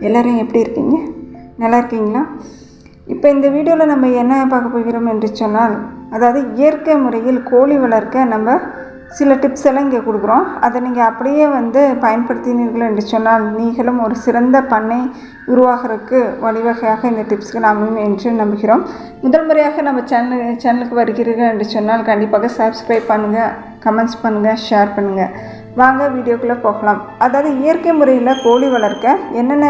எல்லோரும் எப்படி இருக்கீங்க? நல்லா இருக்கீங்களா? இப்போ இந்த வீடியோவில் நம்ம என்ன பார்க்க போகிறோம் என்று சொன்னால், அதாவது இயற்கை முறையில் கோழி வளர்க்க நம்ம சில டிப்ஸ் எல்லாம் இங்கே கொடுக்குறோம். அதை நீங்கள் அப்படியே பயன்படுத்தினீர்கள் என்று சொன்னால் நீங்களும் ஒரு சிறந்த பண்ணை உருவாகிறதுக்கு வழிவகையாக இந்த டிப்ஸ்க்கு நாம் என்று நம்புகிறோம். முதல் முறையாக நம்ம சேனலுக்கு வருகிறீர்கள் என்று சொன்னால் கண்டிப்பாக சப்ஸ்கிரைப் பண்ணுங்கள், கமெண்ட்ஸ் பண்ணுங்கள், ஷேர் பண்ணுங்கள். வாங்க வீடியோக்குள்ளே போகலாம். அதாவது இயற்கை முறையில் கோழி வளர்க்க என்னென்ன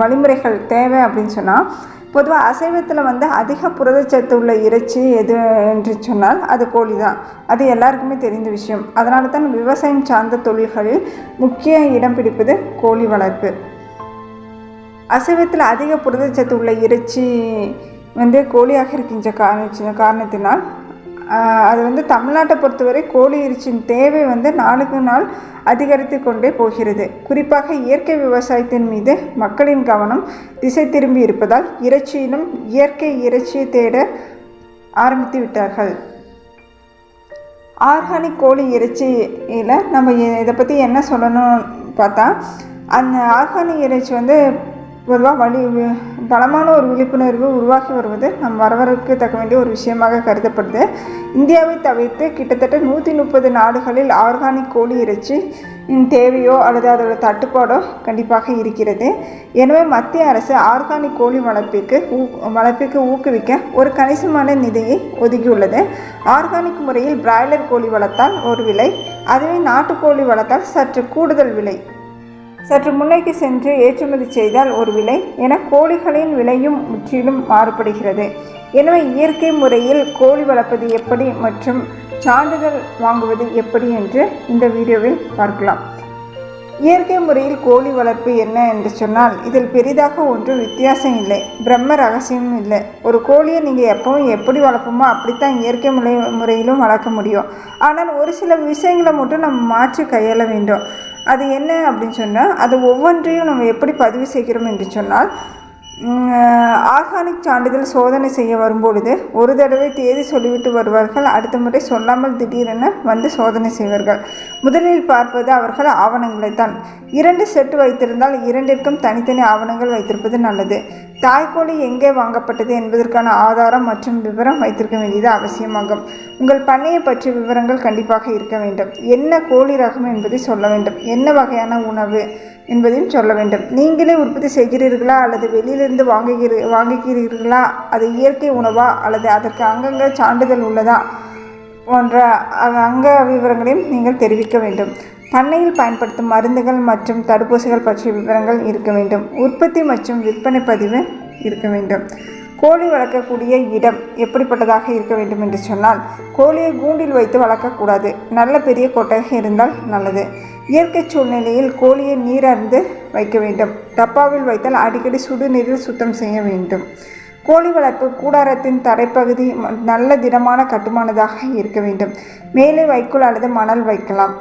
வழிமுறைகள் தேவை அப்படின்னு சொன்னால், பொதுவாக அசைவத்தில் அதிக புரதச்சத்து உள்ள இறைச்சி எது என்று சொன்னால் அது கோழி தான். அது எல்லாருக்குமே தெரிந்த விஷயம். அதனால தான் விவசாயம் சார்ந்த தொழில்களில் முக்கிய இடம் பிடிப்பது கோழி வளர்ப்பு. அசைவத்தில் அதிக புரதச்சத்து உள்ள இறைச்சி கோழியாக இருக்கின்ற காரணத்தினால் அது தமிழ்நாட்டை பொறுத்தவரை கோழி இறைச்சியின் தேவை நாளுக்கு நாள் அதிகரித்து கொண்டே போகிறது. குறிப்பாக இயற்கை விவசாயத்தின் மீது மக்களின் கவனம் திசை திரும்பி இருப்பதால் இறைச்சியிலும் இயற்கை இறைச்சியை தேட ஆரம்பித்து விட்டார்கள். ஆர்கானிக் கோழி இறைச்சியில் நம்ம இதை பற்றி என்ன சொல்லணும்னு பார்த்தா, அந்த ஆர்கானிக் இறைச்சி பொதுவாக பலமான ஒரு விழிப்புணர்வு உருவாக்கி வருவது நம் வரவருக்கு தக்க வேண்டிய ஒரு விஷயமாக கருதப்படுது. இந்தியாவை தவிர்த்து கிட்டத்தட்ட 130 நாடுகளில் ஆர்கானிக் கோழி இறைச்சி தேவையோ அல்லது அதோட தட்டுப்பாடோ கண்டிப்பாக இருக்கிறது. எனவே மத்திய அரசு ஆர்கானிக் கோழி வளர்ப்பிற்கு ஊக்குவிக்க ஒரு கணிசமான நிதியை ஒதுக்கியுள்ளது. ஆர்கானிக் முறையில் பிராய்லர் கோழி வளர்த்தால் ஒரு விலை, அதுவே நாட்டுக்கோழி வளர்த்தால் சற்று கூடுதல் விலை. சற்று முன்னேக்கு சென்று ஏற்றுமதி செய்தால் ஒரு விலை என கோழிகளின் விலையும் முற்றிலும் மாறுபடுகிறது. எனவே இயற்கை முறையில் கோழி வளர்ப்பது எப்படி மற்றும் சான்றிதழ் வாங்குவது எப்படி என்று இந்த வீடியோவில் பார்க்கலாம். இயற்கை முறையில் கோழி வளர்ப்பு என்ன என்று சொன்னால், இதில் பெரிதாக ஒன்றும் வித்தியாசம் இல்லை, பிரம்ம ரகசியமும் இல்லை. ஒரு கோழியை நீங்கள் எப்பவும் எப்படி வளர்ப்போமோ அப்படித்தான் இயற்கை முறையிலும் வளர்க்க முடியும். ஆனால் ஒரு சில விஷயங்களை மட்டும் நம்ம மாற்றி கையாள வேண்டும். அது என்ன அப்படின்னு சொன்னால், அது ஒவ்வொன்றையும் நம்ம எப்படி பதிவு செய்கிறோம் என்று சொன்னால், ஆர்கானிக் சான்றிதழ் சோதனை செய்ய வரும்பொழுது ஒரு தடவை தேதி சொல்லிவிட்டு வருவார்கள். அடுத்த முறை சொல்லாமல் திடீரென சோதனை செய்வார்கள். முதலில் பார்ப்பது அவர்கள் ஆவணங்களைத்தான். 2 செட் வைத்திருந்தால் 2ற்கும் தனித்தனி ஆவணங்கள் வைத்திருப்பது நல்லது. தாய்க்கோழி எங்கே வாங்கப்பட்டது என்பதற்கான ஆதாரம் மற்றும் விவரம் வைத்திருக்க வேண்டியது அவசியமாகும். உங்கள் பண்ணையை பற்றிய விவரங்கள் கண்டிப்பாக இருக்க வேண்டும். என்ன கோழி ரகம் என்பதை சொல்ல வேண்டும். என்ன வகையான உணவு என்பதையும் சொல்ல வேண்டும். நீங்களே உற்பத்தி செய்கிறீர்களா அல்லது வெளியிலிருந்து வாங்குகிறீர்களா, அது இயற்கை உணவா அல்லது அதற்கு அங்கங்க சான்றிதழ் உள்ளதா போன்ற அங்க விவரங்களையும் நீங்கள் தெரிவிக்க வேண்டும். பண்ணையில் பயன்படுத்தும் மருந்துகள் மற்றும் தடுப்பூசிகள் பற்றிய விவரங்கள் இருக்க வேண்டும். உற்பத்தி மற்றும் விற்பனை பதிவு இருக்க வேண்டும். கோழி வளர்க்கக்கூடிய இடம் எப்படிப்பட்டதாக இருக்க வேண்டும் என்று சொன்னால், கோழியை கூண்டில் வைத்து வளர்க்கக்கூடாது. நல்ல பெரிய கொட்டகை இருந்தால் நல்லது. இயற்கை சூழ்நிலையில் கோழியை நீரந்து வைக்க வேண்டும். டப்பாவில் வைத்தால் அடிக்கடி சுடுநீரில் சுத்தம் செய்ய வேண்டும். கோழி வளர்ப்பு கூடாரத்தின் தரைப்பகுதி நல்ல திடமான கட்டுமானதாக இருக்க வேண்டும். மேலே வைக்கோல் அல்லது மணல் வைக்கலாம்.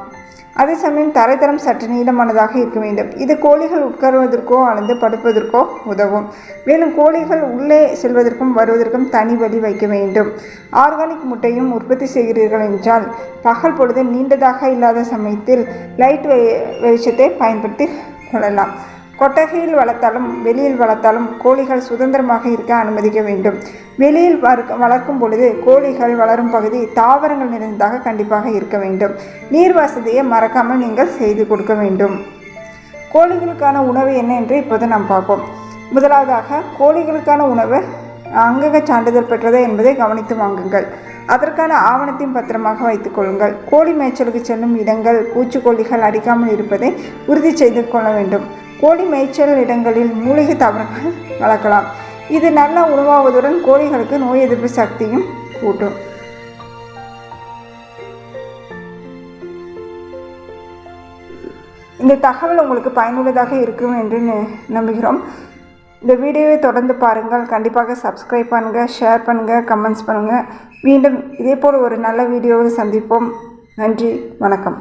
அதே சமயம் தரைத்தரம் சற்று நீளமானதாக இருக்க வேண்டும். இது கோழிகள் உட்காருவதற்கோ அல்லது படுப்பதற்கோ உதவும். மேலும் கோழிகள் உள்ளே செல்வதற்கும் வருவதற்கும் தனி வழி வைக்க வேண்டும். ஆர்கானிக் முட்டையும் உற்பத்தி செய்கிறீர்கள் என்றால் பகல் பொழுது நீண்டதாக இல்லாத சமயத்தில் லைட் வெளிச்சத்தை பயன்படுத்தி கொள்ளலாம். கொட்டகையில் வளர்த்தாலும் வெளியில் வளர்த்தாலும் கோழிகள் சுதந்திரமாக இருக்க அனுமதிக்க வேண்டும். வெளியில் வளர்க்கும் பொழுது கோழிகள் வளரும் பகுதி தாவரங்கள் நிறைந்ததாக கண்டிப்பாக இருக்க வேண்டும். நீர் வசதியை மறக்காமல் நீங்கள் செய்து கொடுக்க வேண்டும். கோழிகளுக்கான உணவு என்ன என்று இப்போது நாம் பார்ப்போம். முதலாவதாக கோழிகளுக்கான உணவு அங்கக சான்றிதழ் பெற்றதா என்பதை கவனித்து வாங்குங்கள். அதற்கான ஆவணத்தையும் பத்திரமாக வைத்துக் கொள்ளுங்கள். கோழி மேய்ச்சலுக்கு செல்லும் இடங்கள் பூச்சிக்கொல்லிகள் அடிக்காமல் இருப்பதை உறுதி செய்து கொள்ள வேண்டும். கோழி மேய்ச்சல் இடங்களில் மூலிகை தாவரங்கள் வளர்க்கலாம். இது நல்ல உணவாவதுடன் கோழிகளுக்கு நோய் எதிர்ப்பு சக்தியும் கூட்டும். இந்த தகவல் உங்களுக்கு பயனுள்ளதாக இருக்கும் என்று நம்புகிறோம். இந்த வீடியோவை தொடர்ந்து பாருங்கள். கண்டிப்பாக சப்ஸ்கிரைப் பண்ணுங்கள், ஷேர் பண்ணுங்கள், கமெண்ட்ஸ் பண்ணுங்கள். மீண்டும் இதேபோல் ஒரு நல்ல வீடியோவில் சந்திப்போம். நன்றி, வணக்கம்.